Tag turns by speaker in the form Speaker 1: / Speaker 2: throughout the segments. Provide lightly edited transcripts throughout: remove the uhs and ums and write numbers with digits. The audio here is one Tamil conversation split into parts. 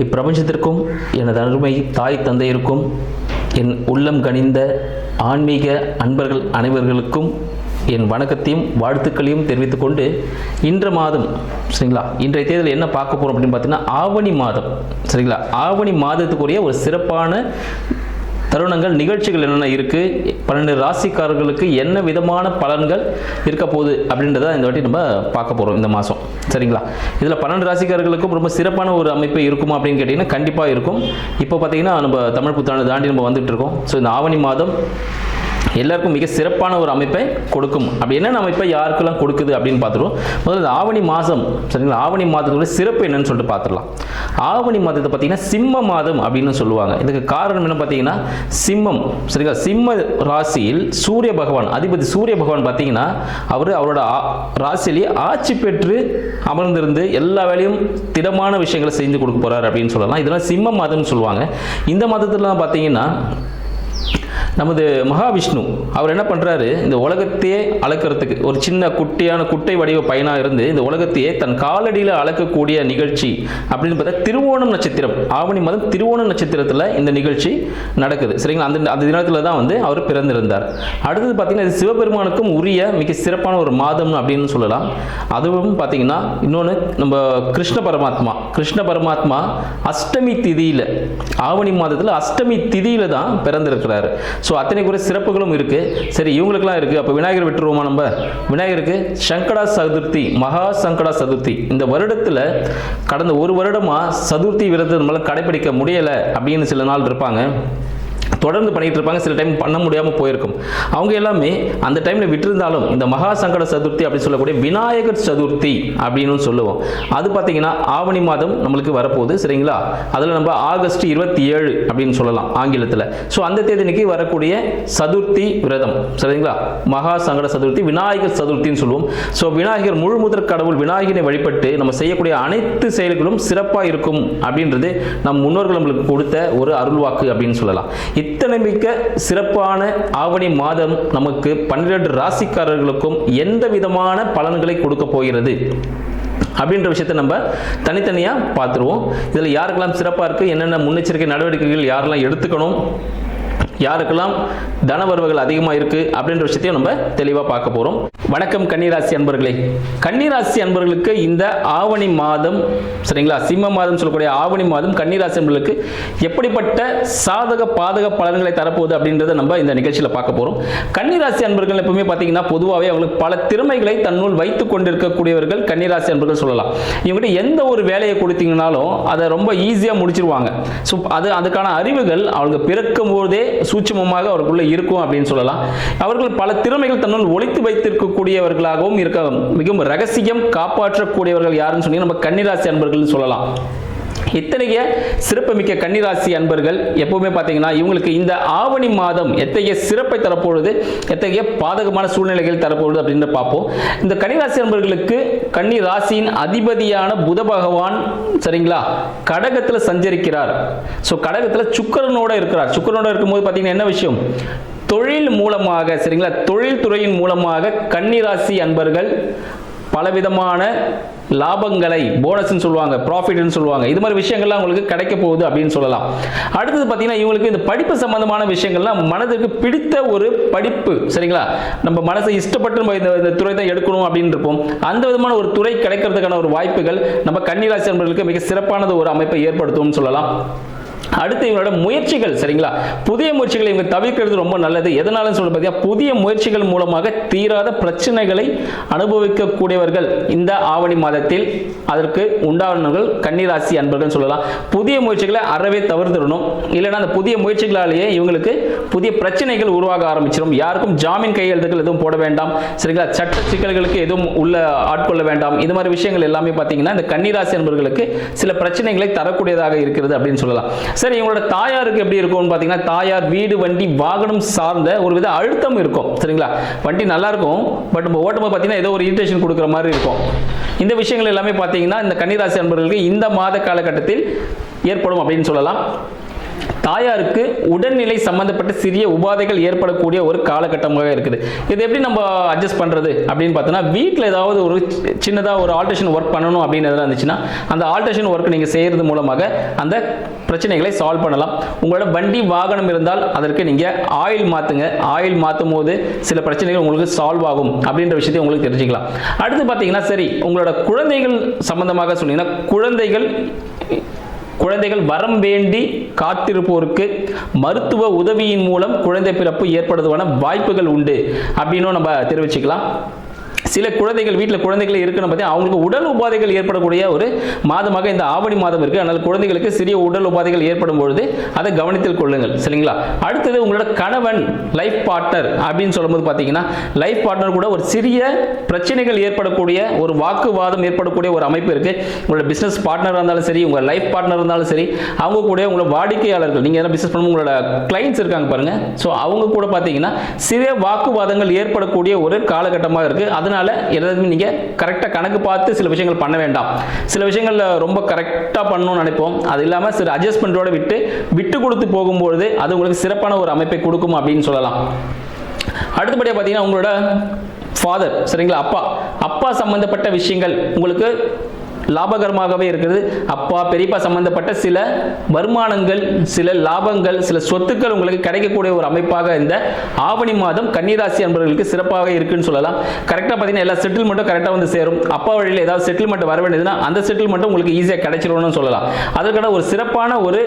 Speaker 1: இப்பிரபஞ்சத்திற்கும் எனது அருமை தாய் தந்தையருக்கும் என் உள்ளம் கனிந்த ஆன்மீக அன்பர்கள் அனைவர்களுக்கும் என் வணக்கத்தையும் வாழ்த்துக்களையும் தெரிவித்துக் கொண்டு இன்ற மாதம் சரிங்களா, இன்றைய தேதியில் என்ன பார்க்க போகிறோம் அப்படின்னு பார்த்தீங்கன்னா ஆவணி மாதம் சரிங்களா. ஆவணி மாதத்துக்குரிய ஒரு சிறப்பான தருணங்கள் நிகழ்ச்சிகள் என்னென்ன இருக்குது, 12 ராசிக்காரர்களுக்கு என்ன விதமான பலன்கள் இருக்க போகுது அப்படின்றத இந்த வாட்டி நம்ம பார்க்க போகிறோம் இந்த மாதம் சரிங்களா. இதில் 12 ராசிக்காரர்களுக்கும் ரொம்ப சிறப்பான ஒரு அமைப்பு இருக்குமா அப்படின்னு கேட்டிங்கன்னா கண்டிப்பாக இருக்கும். இப்போ பார்த்தீங்கன்னா நம்ம தமிழ் புத்தாண்டு தாண்டி நம்ம வந்துட்டு இருக்கோம். ஸோ இந்த ஆவணி மாதம் எல்லாருக்கும் மிக சிறப்பான ஒரு அமைப்பை கொடுக்கும். அப்படி என்னென்ன அமைப்பை யாருக்கெல்லாம் கொடுக்குது அப்படின்னு பார்த்துருவோம். முதல்ல ஆவணி மாதம் சரிங்களா, ஆவணி மாதத்தோட சிறப்பு என்னன்னு சொல்லிட்டு பார்த்துடலாம். ஆவணி மாதத்தை பார்த்தீங்கன்னா சிம்ம மாதம் அப்படின்னு சொல்லுவாங்க. இதுக்கு காரணம் என்ன பார்த்தீங்கன்னா சிம்மம் சரிங்களா, சிம்ம ராசியில் சூரிய பகவான் அதிபதி சூரிய பகவான் பார்த்தீங்கன்னா அவரோட ராசியிலேயே ஆட்சி பெற்று அமர்ந்திருந்து எல்லா வேலையும் திடமான விஷயங்களை செஞ்சு கொடுக்க போறார் அப்படின்னு சொல்லலாம். இதெல்லாம் சிம்ம மாதம்னு சொல்லுவாங்க. இந்த மாதத்துல பார்த்தீங்கன்னா நமது மகாவிஷ்ணு அவர் என்ன பண்ணுறாரு, இந்த உலகத்தையே அளக்கிறதுக்கு ஒரு சின்ன குட்டை வடிவ பையனாக இருந்து இந்த உலகத்தையே தன் காலடியில் அளக்கக்கூடிய நிகழ்ச்சி அப்படின்னு பார்த்தா திருவோணம் நட்சத்திரம், ஆவணி மாதம் திருவோணம் நட்சத்திரத்தில் இந்த நிகழ்ச்சி நடக்குது சரிங்களா. அந்த தினத்தில் தான் அவர் பிறந்திருந்தார். அடுத்தது பார்த்தீங்கன்னா இது சிவபெருமானுக்கும் உரிய மிக சிறப்பான ஒரு மாதம் அப்படின்னு சொல்லலாம். அதுவும் பார்த்தீங்கன்னா இன்னொன்று நம்ம கிருஷ்ண பரமாத்மா அஷ்டமி திதியில், ஆவணி மாதத்தில் அஷ்டமி திதியில் தான் பிறந்திருக்கிறாரு. ஸோ அத்தனை கூட சிறப்புகளும் இருக்கு. சரி, இவங்களுக்குலாம் இருக்கு. அப்போ விநாயகர் விட்டுருவோமா நம்ம? விநாயகருக்கு சங்கடா சதுர்த்தி, மகா சங்கடா சதுர்த்தி இந்த வருடத்தில் கடந்த ஒரு வருடமா சதுர்த்தி விரதம் நம்மளால கடைபிடிக்க முடியல அப்படின்னு சில நாள் இருப்பாங்க, தொடர்ந்து பண்ணிட்டு இருப்பாங்க. சில டைம் பண்ண முடியாமல் போயிருக்கும். அவங்க எல்லாமே அந்த டைம்ல விட்டிருந்தாலும் இந்த மகா சங்கட சதுர்த்தி அப்படின்னு சொல்லக்கூடிய விநாயகர் சதுர்த்தி அப்படின்னு சொல்லுவோம். அது பார்த்தீங்கன்னா ஆவணி மாதம் நம்மளுக்கு வரப்போகுது சரிங்களா. அதில் நம்ம ஆகஸ்ட் 27 அப்படின்னு சொல்லலாம் ஆங்கிலத்தில். ஸோ அந்த தேதிக்கு வரக்கூடிய சதுர்த்தி விரதம் சரிங்களா, மகா சங்கட சதுர்த்தி விநாயகர் சதுர்த்தின்னு சொல்லுவோம். ஸோ விநாயகர் முழு முதற் கடவுள் விநாயகரை வழிபட்டு நம்ம செய்யக்கூடிய அனைத்து செயல்களும் சிறப்பாக இருக்கும் அப்படின்றது நம் முன்னோர்கள் நம்மளுக்கு கொடுத்த ஒரு அருள்வாக்கு அப்படின்னு சொல்லலாம். இத்தனை மிக்க சிறப்பான ஆவணி மாதம் நமக்கு 12 ராசிக்காரர்களுக்கும் எந்த விதமான பலன்களை கொடுக்க போகிறது அப்படின்ற விஷயத்தை நம்ம தனித்தனியாக பார்த்துருவோம். இதில் யாருக்கெல்லாம் சிறப்பாக இருக்குது, என்னென்ன முன்னெச்சரிக்கை நடவடிக்கைகள் யாரெல்லாம் எடுத்துக்கணும், யாருக்கெல்லாம் தனவரவுகள் அதிகமாக இருக்கு அப்படின்ற விஷயத்தையும் நம்ம தெளிவாக பார்க்க போகிறோம். வணக்கம் கன்னிராசி அன்பர்களே. கன்னிராசி அன்பர்களுக்கு இந்த ஆவணி மாதம் சரிங்களா, சிம்ம மாதம் சொல்லக்கூடிய ஆவணி மாதம் கன்னிராசி அன்பர்களுக்கு எப்படிப்பட்ட சாதக பாதக பலன்களை தரப்போகுது அப்படின்றத நம்ம இந்த நிகழ்ச்சியில் பார்க்க போகிறோம். கன்னிராசி அன்பர்கள் எப்பவுமே பார்த்தீங்கன்னா பொதுவாகவே அவங்களுக்கு பல திறமைகளை தன்னுள் வைத்துக் கொண்டிருக்கக்கூடியவர்கள் கன்னிராசி அன்பர்கள் சொல்லலாம். இவங்ககிட்ட எந்த ஒரு வேலையை கொடுத்தீங்கனாலும் அதை ரொம்ப ஈஸியாக முடிச்சிருவாங்க. ஸோ அதுக்கான அறிவுகள் அவங்க பிறக்கும் போதே சூட்சமமாக அவர்களுக்குள்ள இருக்கும் அப்படின்னு சொல்லலாம். அவர்கள் பல திறமைகள் தன்னுள் ஒளித்து வைத்திருக்கக்கூடியவர்களாகவும் இருக்க, மிகவும் ரகசியம் காப்பாற்றக்கூடியவர்கள் யாருன்னு சொல்லி நம்ம கன்னிராசி அன்பர்கள் சொல்லலாம். இத்தகைய சிறப்புமிக்க கன்னிராசி அன்பர்கள் எப்பவுமே பார்த்தீங்கன்னா இவங்களுக்கு இந்த ஆவணி மாதம் எத்தகைய சிறப்பை தரப்போகுது, எத்தகைய பாதகமான சூழ்நிலைகள் தரப்போகுது அப்படின்னு பார்ப்போம். இந்த கன்னிராசி அன்பர்களுக்கு கன்னி ராசியின் அதிபதியான புத பகவான் சரிங்களா கடகத்தில் சஞ்சரிக்கிறார். ஸோ கடகத்தில் சுக்கிரனோட இருக்கிறார். சுக்கிரனோட இருக்கும்போது பார்த்தீங்கன்னா என்ன விஷயம், தொழில் மூலமாக சரிங்களா, தொழில் துறையின் மூலமாக கன்னிராசி அன்பர்கள் பலவிதமான லாபங்களை, போனஸ்ன்னு சொல்லுவாங்க, ப்ராஃபிட்னு சொல்லுவாங்க, இது மாதிரி விஷயங்கள்லாம் உங்களுக்கு கிடைக்க போகுது அப்படின்னு சொல்லலாம். அடுத்தது பார்த்தீங்கன்னா இவங்களுக்கு இந்த படிப்பு சம்பந்தமான விஷயங்கள்லாம் மனதுக்கு பிடித்த ஒரு படிப்பு சரிங்களா, நம்ம மனசை இஷ்டப்பட்டு நம்ம இந்த துறை தான் எடுக்கணும் அப்படின்னு இருப்போம். அந்த விதமான ஒரு துறை கிடைக்கிறதுக்கான ஒரு வாய்ப்புகள் நம்ம கன்னிராசி நண்பர்களுக்கு மிக சிறப்பானது ஒரு அமைப்பை ஏற்படுத்தும் சொல்லலாம். அடுத்து இவங்களோட முயற்சிகள் சரிங்களா, புதிய முயற்சிகளை இவங்க தவிர்க்கிறது ரொம்ப நல்லது. எதனாலும் சொல்ல பார்த்தீங்கன்னா புதிய முயற்சிகள் மூலமாக தீராத பிரச்சனைகளை அனுபவிக்கக்கூடியவர்கள் இந்த ஆவணி மாதத்தில் அதற்கு உண்டானவர்கள் கன்னிராசி அன்பர்கள் சொல்லலாம். புதிய முயற்சிகளை அறவே தவிர்த்துடணும். இல்லைன்னா அந்த புதிய முயற்சிகளாலேயே இவங்களுக்கு புதிய பிரச்சனைகள் உருவாக ஆரம்பிச்சிடும். யாருக்கும் ஜாமீன் கையெழுத்துக்கள் எதுவும் போட வேண்டாம் சரிங்களா, சட்ட சிக்கல்களுக்கு எதுவும் உள்ள ஆட்கொள்ள வேண்டாம். இது மாதிரி விஷயங்கள் எல்லாமே பார்த்தீங்கன்னா இந்த கன்னிராசி அன்பர்களுக்கு சில பிரச்சனைகளை தரக்கூடியதாக இருக்கிறது அப்படின்னு சொல்லலாம். சரி, இவங்களோட தாயாருக்கு எப்படி இருக்கும்னு பார்த்தீங்கன்னா தாயார் வீடு வண்டி வாகனம் சார்ந்த ஒரு வித அழுத்தம் இருக்கும் சரிங்களா. வண்டி நல்லா இருக்கும், பட் நம்ம ஓட்டும்போது பார்த்தீங்கன்னா ஏதோ ஒரு இரிட்டேஷன் கொடுக்குற மாதிரி இருக்கும். இந்த விஷயங்கள் எல்லாமே பார்த்தீங்கன்னா இந்த கன்னிராசி அன்பர்களுக்கு இந்த மாத காலகட்டத்தில் ஏற்படும் அப்படின்னு சொல்லலாம். தாயாருக்கு உடல்நிலை சம்பந்தப்பட்ட சிறிய உபாதைகள் ஏற்படக்கூடிய ஒரு காலகட்டமாக இருக்குது. இது எப்படி நம்ம அட்ஜஸ்ட் பண்றது அப்படின்னு பார்த்தோம்னா, வீட்டில் ஏதாவது ஒரு சின்னதாக ஒரு ஆல்ட்ரேஷன் ஒர்க் பண்ணணும் அப்படின்னு எதாவது இருந்துச்சுன்னா அந்த ஆல்ட்ரேஷன் ஒர்க் நீங்கள் செய்கிறது மூலமாக அந்த பிரச்சனைகளை சால்வ் பண்ணலாம். உங்களோட வண்டி வாகனம் இருந்தால் அதற்கு நீங்கள் ஆயில் மாற்றுங்க. ஆயில் மாற்றும் போது சில பிரச்சனைகள் உங்களுக்கு சால்வ் ஆகும் அப்படின்ற விஷயத்தை உங்களுக்கு தெரிஞ்சுக்கலாம். அடுத்து பார்த்தீங்கன்னா, சரி உங்களோட குழந்தைகள் சம்பந்தமாக சொன்னீங்கன்னா, குழந்தைகள் வரம் வேண்டி காத்திருப்போருக்கு மருத்துவ உதவியின் மூலம் குழந்தை பிறப்பு ஏற்படுவதற்கான வாய்ப்புகள் உண்டு அப்படின்னு நம்ம தெரிவிச்சுக்கலாம். சில குழந்தைகள் வீட்டில் குழந்தைகள் இருக்குன்னு பார்த்தீங்கன்னா அவங்களுக்கு உடல் உபாதைகள் ஏற்படக்கூடிய ஒரு மாதமாக இந்த ஆவணி மாதம் இருக்குது. அதனால் குழந்தைகளுக்கு சிறிய உடல் உபாதைகள் ஏற்படும் பொழுது அதை கவனத்தில் கொள்ளுங்கள். சரிங்களா? அடுத்தது உங்களோட கணவன் லைஃப் பார்ட்னர் அப்படின்னு சொல்லும்போது பார்த்தீங்கன்னா, லைஃப் பார்ட்னர் கூட ஒரு சிறிய பிரச்சனைகள் ஏற்படக்கூடிய ஒரு வாக்குவாதம் ஏற்படக்கூடிய ஒரு அமைப்பு இருக்குது. உங்களோட பிஸ்னஸ் பார்ட்னராக இருந்தாலும் சரி, உங்கள் லைஃப் பார்ட்னர் இருந்தாலும் சரி, அவங்க கூட உங்களோட வாடிக்கையாளர்கள், நீங்கள் எதாவது பிஸ்னஸ் பண்ணும் உங்களோட கிளைண்ட்ஸ் இருக்காங்க பாருங்கள், ஸோ அவங்க கூட பார்த்தீங்கன்னா சிறிய வாக்குவாதங்கள் ஏற்படக்கூடிய ஒரு காலகட்டமாக இருக்குது. அதனால எல்லாத்தையும் நீங்க கரெக்டா கணக்கு பார்த்து சில விஷயங்கள் பண்ண வேண்டாம். சில விஷயங்கள் ரொம்ப கரெக்டா பண்ணணும்னு நினைப்போம். அது இல்லாம சில அட்ஜஸ்ட்மெண்டோட விட்டு கொடுத்து போகும்போது அது உங்களுக்கு சிறப்பான ஒரு அமைப்பை கொடுக்கும் அப்படின்னு சொல்லலாம். அடுத்தபடியாக பார்த்தீங்கன்னா, உங்களோட ஃபாதர், சரிங்களா, அப்பா சம்பந்தப்பட்ட விஷயங்கள் உங்களுக்கு லாபகரமாகவே இருக்கிறது. அப்பா பெரியப்பா சம்பந்தப்பட்ட சில வருமானங்கள், சில லாபங்கள், சில சொத்துக்கள் உங்களுக்கு கிடைக்கக்கூடிய ஒரு அமைப்பாக இந்த ஆவணி மாதம் கன்னிராசி அன்பர்களுக்கு சிறப்பாக இருக்குன்னு சொல்லலாம். கரெக்டாக பார்த்தீங்கன்னா எல்லா செட்டில்மெண்ட்டும் கரெக்டாக வந்து சேரும். அப்பா வழியில் ஏதாவது செட்டில்மெண்ட் வர வேண்டியதுன்னா அந்த செட்டில்மெண்ட்டும் உங்களுக்கு ஈஸியாக கிடைச்சிரும்னு சொல்லலாம். அதற்கான ஒரு சிறப்பான ஒரு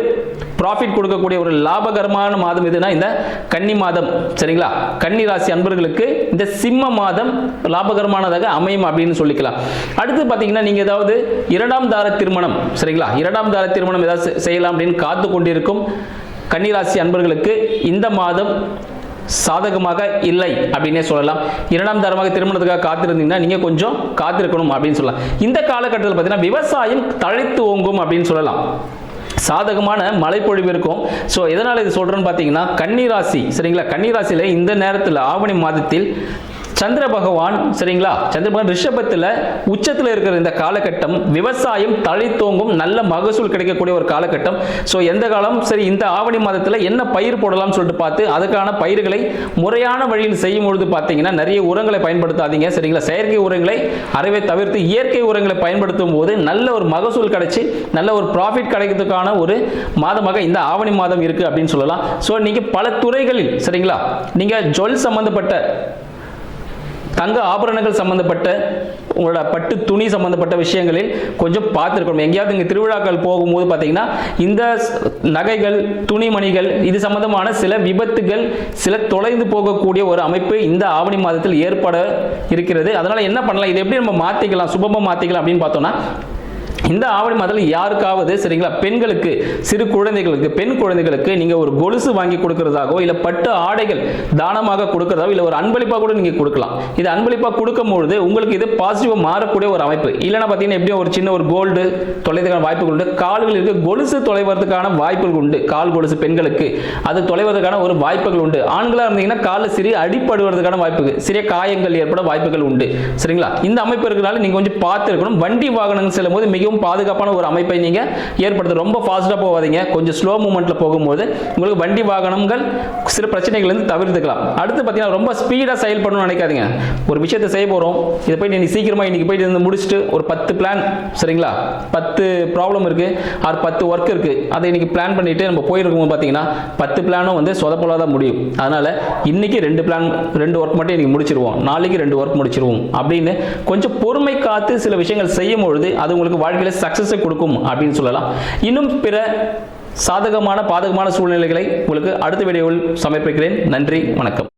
Speaker 1: ப்ராஃபிட் கொடுக்கக்கூடிய ஒரு லாபகரமான மாதம் எதுனா இந்த கன்னி மாதம். சரிங்களா? கன்னிராசி அன்பர்களுக்கு இந்த சிம்ம மாதம் லாபகரமானதாக அமையும் அப்படின்னு சொல்லிக்கலாம். அடுத்து பார்த்தீங்கன்னா, நீங்கள் ஏதாவது இரண்டாம் தார திருமணம், சரிங்களா, இரண்டாம் தார திருமணம் ஏதாவது செய்யலாம் அப்படின்னு காத்து கொண்டிருக்கும் கன்னிராசி அன்பர்களுக்கு இந்த மாதம் சாதகமாக இல்லை அப்படின்னே சொல்லலாம். இரண்டாம் தரமாக திருமணத்துக்காக காத்திருந்தீங்கன்னா நீங்க கொஞ்சம் காத்திருக்கணும் அப்படின்னு சொல்லலாம். இந்த காலகட்டத்தில் பார்த்தீங்கன்னா விவசாயம் தழைத்து ஓங்கும் அப்படின்னு சொல்லலாம். சாதகமான மழைப்பொழிவு இருக்கும். ஸோ எதனால் இது சொல்றேன்னு பார்த்தீங்கன்னா, கன்னிராசி, சரிங்களா, கன்னிராசியில் இந்த நேரத்தில் ஆவணி மாதத்தில் சந்திர பகவான், சரிங்களா, சந்திர பகவான் ரிஷபத்தில் உச்சத்தில் இருக்கிற இந்த காலகட்டம் விவசாயம் தழைத்தோங்கும், நல்ல மகசூல் கிடைக்கக்கூடிய ஒரு காலகட்டம். ஸோ எந்த காலம் சரி இந்த ஆவணி மாதத்தில் என்ன பயிர் போடலாம்னு சொல்லிட்டு பார்த்து அதுக்கான பயிர்களை முறையான வழியில் செய்யும் பொழுது பார்த்தீங்கன்னா நிறைய உரங்களை பயன்படுத்தாதீங்க. சரிங்களா? செயற்கை உரங்களை அறவே தவிர்த்து இயற்கை உரங்களை பயன்படுத்தும் போது நல்ல ஒரு மகசூல் கிடைச்சி நல்ல ஒரு ப்ராஃபிட் கிடைக்கிறதுக்கான ஒரு மாதமாக இந்த ஆவணி மாதம் இருக்கு அப்படின்னு சொல்லலாம். ஸோ நீங்க பல துறைகளில், சரிங்களா, நீங்க ஜுவல் சம்பந்தப்பட்ட தங்க ஆபரணங்கள் சம்பந்தப்பட்ட உங்களோட பட்டு துணி சம்பந்தப்பட்ட விஷயங்களில் கொஞ்சம் பார்த்துருக்கணும். எங்கேயாவது இங்கே திருவிழாக்கள் போகும்போது பார்த்தீங்கன்னா இந்த நகைகள், துணிமணிகள் இது சம்பந்தமான சில விபத்துகள், சில தொலைந்து போகக்கூடிய ஒரு அமைப்பு இந்த ஆவணி மாதத்தில் ஏற்பட இருக்கிறது. அதனால என்ன பண்ணலாம், இதை எப்படி நம்ம மாற்றிக்கலாம், சுபமாக மாற்றிக்கலாம் அப்படின்னு பார்த்தோம்னா, இந்த ஆவணி மாதத்தில் யாருக்காவது, சரிங்களா, பெண்களுக்கு, சிறு குழந்தைகளுக்கு, பெண் குழந்தைகளுக்கு நீங்க ஒரு கொலுசு வாங்கி கொடுக்கறதாகவோ இல்ல பட்டு ஆடைகள் தானமாக கொடுக்கறதாவோ இல்ல ஒரு அன்பளிப்பா கூட நீங்க கொடுக்கலாம். இது அன்பளிப்பா கொடுக்கும்போது உங்களுக்கு இது பாசிட்டிவா மாறக்கூடிய ஒரு அமைப்பு. இல்லைன்னா பார்த்தீங்கன்னா எப்படியும் ஒரு சின்ன ஒரு கோல்டு தொலைவதற்கான வாய்ப்புகள் உண்டு. கால்களுக்கு கொலுசு தொலைவதற்கான வாய்ப்புகள் உண்டு. கால் கொலுசு பெண்களுக்கு அது தொலைவதற்கான ஒரு வாய்ப்புகள் உண்டு. ஆண்களா இருந்தீங்கன்னா காலில் சிறிய அடிப்படுவதற்கான வாய்ப்பு, சிறிய காயங்கள் ஏற்பட வாய்ப்புகள் உண்டு. சரிங்களா? இந்த அமைப்பு இருக்கிறனால நீங்க கொஞ்சம் பார்த்து இருக்கணும். வண்டி வாகனங்கள் செல்லும் போது மிகவும் பாதுகாப்பான ஒரு அமைப்பை நீங்க ஏற்படுத்த, ரொம்ப ஃபாஸ்டா போகாதீங்க. கொஞ்சம் ஸ்லோ மூவ்மெண்ட்ல போகும்போது உங்களுக்கு வண்டி வாகனங்கள் சில பிரச்சனைகள் இருந்து தவிர்த்துக்கலாம். அடுத்து பார்த்தீங்கன்னா ரொம்ப ஸ்பீடா செயல்படணும்னு நினைக்காதீங்க. ஒரு விஷயத்தை செய்ய போறோம், இதை போய் நீ சீக்கிரமா இன்னைக்கு போயிட்டு இருந்து முடிச்சுட்டு ஒரு 10 பிளான், சரிங்களா, 10 ப்ராப்ளம் இருக்கு ஆர் 10 ஒர்க் இருக்கு, அதை இன்னைக்கு பிளான் பண்ணிட்டு நம்ம போயிருக்கோம். பார்த்தீங்கன்னா 10 பிளானும் வந்து சொதப்பலா தான் முடியும். அதனால இன்னைக்கு 2 ஒர்க் மட்டும் இன்னைக்கு முடிச்சிருவோம், நாளைக்கு 2 ஒர்க் முடிச்சிருவோம் அப்படின்னு கொஞ்சம் பொறுமை காத்து சில விஷயங்கள் செய்யும் பொழுது அது உங்களுக்கு வாழ்க்கையில் சக்சஸை கொடுக்கும் அப்படின்னு சொல்லலாம். இன்னும் பிற சாதகமான பாதகமான சூழ்நிலைகளை உங்களுக்கு அடுத்த வீடியோவில் சமர்ப்பிக்கிறேன். நன்றி, வணக்கம்.